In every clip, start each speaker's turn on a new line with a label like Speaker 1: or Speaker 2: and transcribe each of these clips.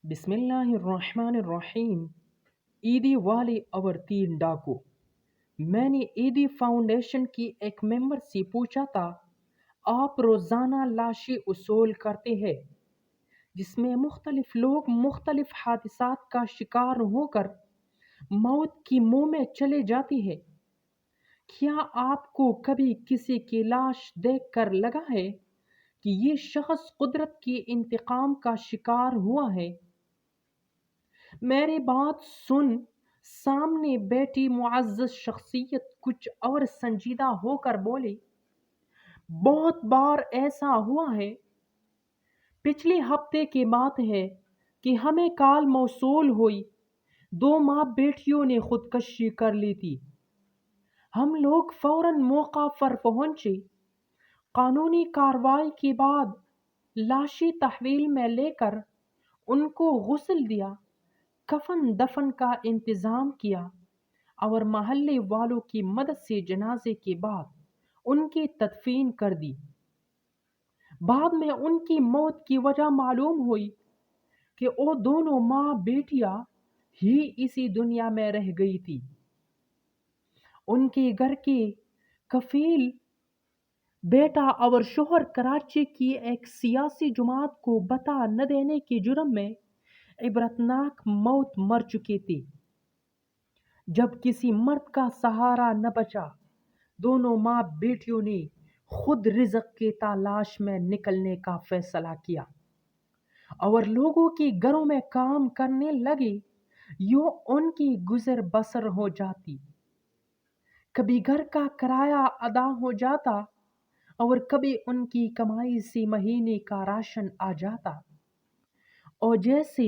Speaker 1: بسم اللہ الرحمن الرحیم۔ عیدی والے اور تین ڈاکو۔ میں نے عیدی فاؤنڈیشن کی ایک ممبر سے پوچھا تھا، آپ روزانہ لاشیں اصول کرتے ہیں جس میں مختلف لوگ مختلف حادثات کا شکار ہو کر موت کی منہ میں چلے جاتے ہیں، کیا آپ کو کبھی کسی کی لاش دیکھ کر لگا ہے کہ یہ شخص قدرت کی انتقام کا شکار ہوا ہے؟ میری بات سن سامنے بیٹھی معزز شخصیت کچھ اور سنجیدہ ہو کر بولی، بہت بار ایسا ہوا ہے۔ پچھلے ہفتے کی بات ہے کہ ہمیں کال موصول ہوئی، دو ماں بیٹیوں نے خودکشی کر لی تھی۔ ہم لوگ فوراً موقع پر پہنچے، قانونی کارروائی کے بعد لاشیں تحویل میں لے کر ان کو غسل دیا، کفن دفن کا انتظام کیا اور محلے والوں کی مدد سے جنازے کے بعد ان کی تدفین کر دی۔ بعد میں ان کی موت کی وجہ معلوم ہوئی کہ وہ دونوں ماں بیٹیاں ہی اسی دنیا میں رہ گئی تھی۔ ان کے گھر کے کفیل بیٹا اور شوہر کراچی کی ایک سیاسی جماعت کو بتا نہ دینے کے جرم میں عبرتناک موت مر چکے تھے۔ جب کسی مرد کا سہارا نہ بچا، دونوں ماں بیٹیوں نے خود رزق کی تلاش میں نکلنے کا فیصلہ کیا اور لوگوں کے گھروں میں کام کرنے لگے، یوں ان کی گزر بسر ہو جاتی۔ کبھی گھر کا کرایہ ادا ہو جاتا اور کبھی ان کی کمائی سے مہینے کا راشن آ جاتا، اور جیسے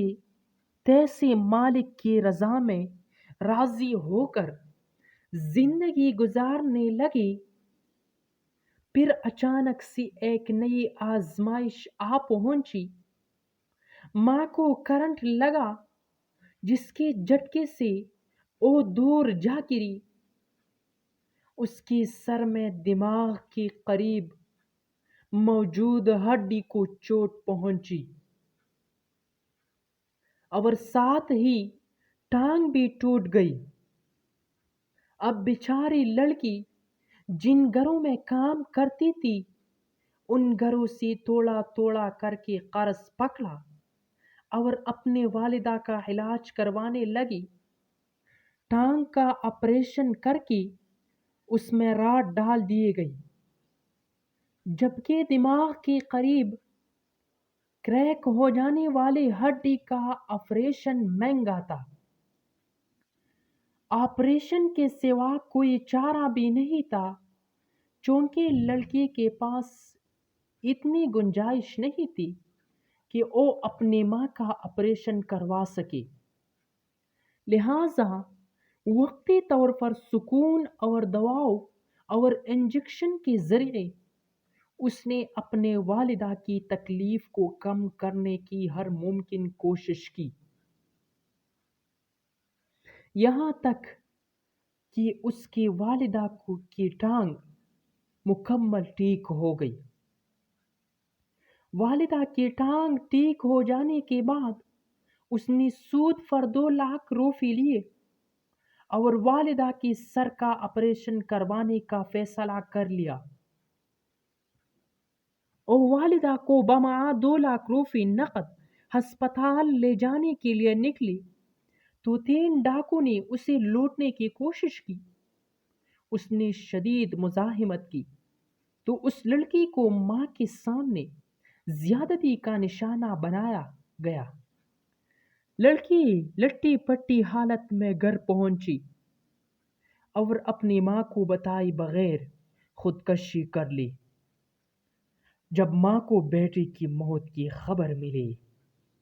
Speaker 1: تیسے مالک کی رضا میں راضی ہو کر زندگی گزارنے لگے۔ پھر اچانک سے ایک نئی آزمائش آ پہنچی۔ ماں کو کرنٹ لگا جس کے جھٹکے سے وہ دور جا گری۔ اس کے سر میں دماغ کے قریب موجود ہڈی کو چوٹ پہنچی اور ساتھ ہی ٹانگ بھی ٹوٹ گئی۔ اب بیچاری لڑکی جن گھروں میں کام کرتی تھی، ان گھروں سے توڑا توڑا کر کے قرض پکڑا اور اپنے والدہ کا علاج کروانے لگی۔ ٹانگ کا آپریشن کر کے اس میں راڈ ڈال دی گئی، جبکہ دماغ کے قریب کریک ہو جانے والی ہڈی کا آپریشن مہنگا تھا۔ آپریشن کے سوا کوئی چارہ بھی نہیں تھا، چونکہ لڑکی کے پاس اتنی گنجائش نہیں تھی کہ وہ اپنی ماں کا آپریشن کروا سکے۔ لہذا وقتی طور پر سکون اور دواؤں اور انجیکشن کے ذریعے اس نے اپنے والدہ کی تکلیف کو کم کرنے کی ہر ممکن کوشش کی، یہاں تک کہ اس کی والدہ کی ٹانگ مکمل ٹھیک ہو گئی۔ والدہ کی ٹانگ ٹھیک ہو جانے کے بعد اس نے سود پر 2 لاکھ روپے لیے اور والدہ کی سر کا آپریشن کروانے کا فیصلہ کر لیا۔ اور والدہ کو بمعہ 2 لاکھ روپے نقد ہسپتال لے جانے کے لیے نکلی تو 3 ڈاکو نے اسے لوٹنے کی کوشش کی۔ اس نے شدید مزاحمت کی تو اس لڑکی کو ماں کے سامنے زیادتی کا نشانہ بنایا گیا۔ لڑکی لٹی پٹی حالت میں گھر پہنچی اور اپنی ماں کو بتائے بغیر خودکشی کر لی۔ جب ماں کو بیٹی کی موت کی خبر ملی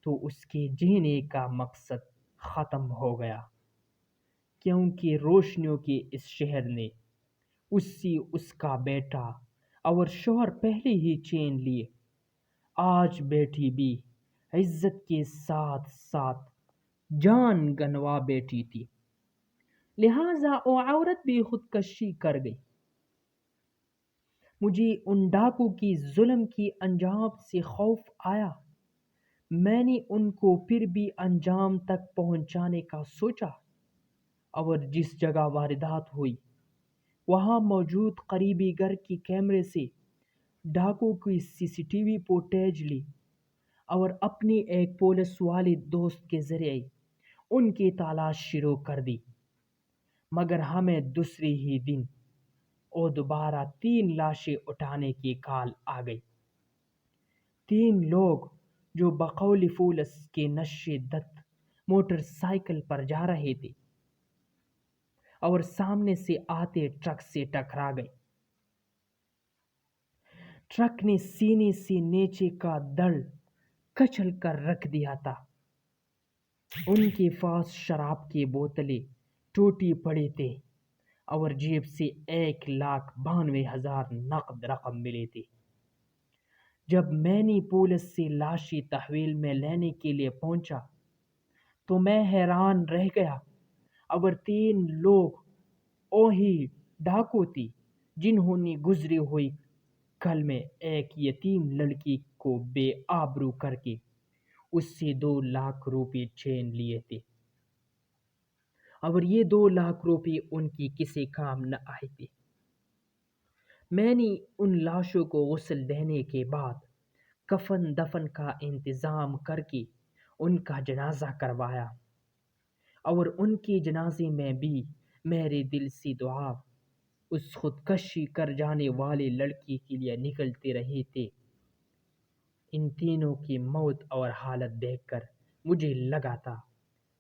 Speaker 1: تو اس کے جینے کا مقصد ختم ہو گیا، کیونکہ روشنیوں کے اس شہر نے اس سے اس کا بیٹا اور شوہر پہلے ہی چھین لیے۔ آج بیٹی بھی عزت کے ساتھ ساتھ جان گنوا بیٹی تھی، لہذا وہ عورت بھی خودکشی کر گئی۔ مجھے ان ڈاکو کی ظلم کی انجام سے خوف آیا۔ میں نے ان کو پھر بھی انجام تک پہنچانے کا سوچا اور جس جگہ واردات ہوئی وہاں موجود قریبی گھر کی کیمرے سے ڈاکو کی سی سی ٹی وی فوٹیج لی اور اپنی ایک پولیس والے دوست کے ذریعے ان کی تلاش شروع کر دی، مگر ہمیں دوسری ہی دن اور دوبارہ 3 لاشیں اٹھانے کی کال آ گئی۔ 3 لوگ جو بقول پولیس کے نشے دت موٹر سائیکل پر جا رہے تھے اور سامنے سے آتے ٹرک سے ٹکرا گئے۔ ٹرک نے سینے سے نیچے کا دڑ کچل کر رکھ دیا تھا۔ ان کے پاس شراب کی بوتلیں ٹوٹی پڑی تھے اور جیب سے 1,92,000 نقد رقم ملی تھی۔ جب میں نے پولیس سے لاشیں تحویل میں لینے کے لیے پہنچا تو میں حیران رہ گیا اور 3 لوگ وہی ڈاکو تھے جنہوں نے گزری ہوئی کل میں ایک یتیم لڑکی کو بے آبرو کر کے اس سے 2 لاکھ روپے چھین لیے تھے، اور یہ 2 لاکھ روپے ان کی کسی کام نہ آئے تھے۔ میں نے ان لاشوں کو غسل دینے کے بعد کفن دفن کا انتظام کر کے ان کا جنازہ کروایا، اور ان کے جنازے میں بھی میرے دل سے دعا اس خودکشی کر جانے والے لڑکی کے لیے نکلتے رہے تھے۔ ان تینوں کی موت اور حالت دیکھ کر مجھے لگا تھا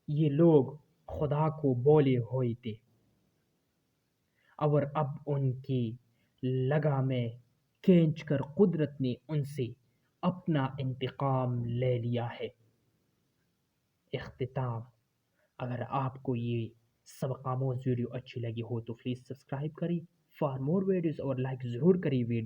Speaker 1: یہ لوگ خدا کو بولے ہوئے تھے، اور اب ان کی لگا میں کھینچ کر قدرت نے ان سے اپنا انتقام لے لیا ہے۔ اختتام: اگر آپ کو یہ سبق آموز ویڈیو اچھی لگی ہو تو پلیز سبسکرائب کریں، فار مور ویڈیوز، اور لائک ضرور کریں ویڈیو